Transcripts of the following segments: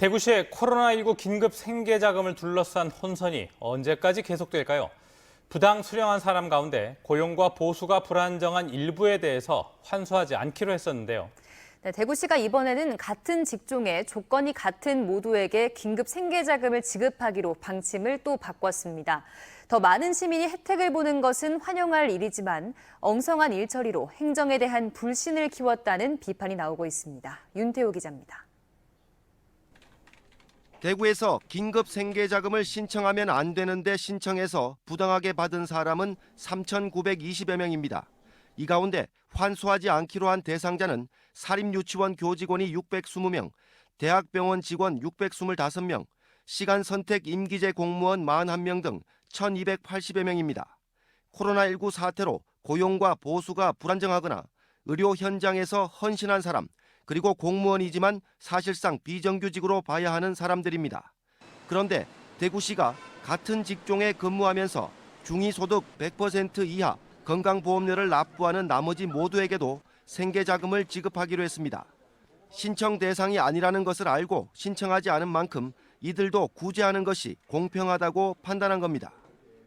대구시의 코로나19 긴급 생계자금을 둘러싼 혼선이 언제까지 계속될까요? 부당 수령한 사람 가운데 고용과 보수가 불안정한 일부에 대해서 환수하지 않기로 했었는데요. 네, 대구시가 이번에는 같은 직종에 조건이 같은 모두에게 긴급 생계자금을 지급하기로 방침을 또 바꿨습니다. 더 많은 시민이 혜택을 보는 것은 환영할 일이지만 엉성한 일처리로 행정에 대한 불신을 키웠다는 비판이 나오고 있습니다. 윤태호 기자입니다. 대구에서 긴급 생계자금을 신청하면 안 되는데 신청해서 부당하게 받은 사람은 3,920여 명입니다. 이 가운데 환수하지 않기로 한 대상자는 사립유치원 교직원이 620명, 대학병원 직원 625명, 시간선택 임기제 공무원 41명 등 1,280여 명입니다. 코로나19 사태로 고용과 보수가 불안정하거나 의료 현장에서 헌신한 사람, 그리고 공무원이지만 사실상 비정규직으로 봐야 하는 사람들입니다. 그런데 대구시가 같은 직종에 근무하면서 중위소득 100% 이하 건강보험료를 납부하는 나머지 모두에게도 생계자금을 지급하기로 했습니다. 신청 대상이 아니라는 것을 알고 신청하지 않은 만큼 이들도 구제하는 것이 공평하다고 판단한 겁니다.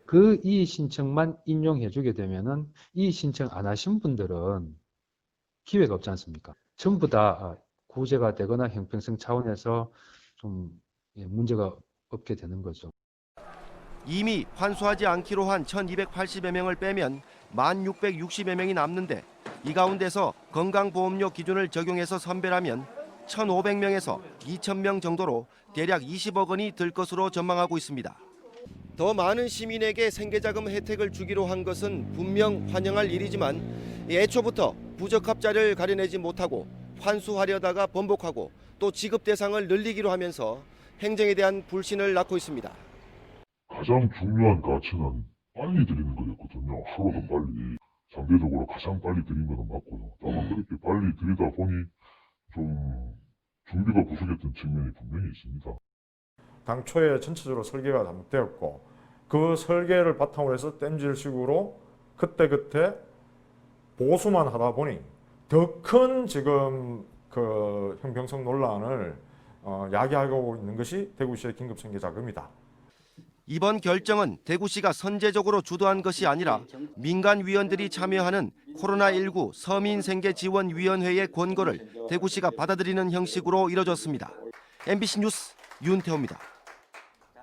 그 이의 신청만 인용해주게 되면은 이의 신청 안 하신 분들은 기회가 없지 않습니까? 전부 다 구제가 되거나 형평성 차원에서 좀 문제가 없게 되는 거죠. 이미 환수하지 않기로 한 1,280여 명을 빼면 1,660여 명이 남는데 이 가운데서 건강보험료 기준을 적용해서 선별하면 1,500명에서 2,000명 정도로 대략 20억 원이 들 것으로 전망하고 있습니다. 더 많은 시민에게 생계자금 혜택을 주기로 한 것은 분명 환영할 일이지만 애초부터 부적합자를 가려내지 못하고 환수하려다가 번복하고 또 지급 대상을 늘리기로 하면서 행정에 대한 불신을 낳고 있습니다. 가장 중요한 가치는 빨리 드리는 거였거든요. 하루도 빨리. 상대적으로 가장 빨리 드린 거는 맞고요. 다만 그렇게 빨리 드리다 보니 좀 준비가 부족했던 측면이 분명히 있습니다. 당초에 전체적으로 설계가 잘못되었고 그 설계를 바탕으로 해서 땜질식으로 그때그때 보수만 하다 보니 더 큰 지금 그 형평성 논란을 야기하고 있는 것이 대구시의 긴급생계자금이다. 이번 결정은 대구시가 선제적으로 주도한 것이 아니라 민간 위원들이 참여하는 코로나19 서민생계지원위원회의 권고를 대구시가 받아들이는 형식으로 이뤄졌습니다. MBC 뉴스 윤태호입니다.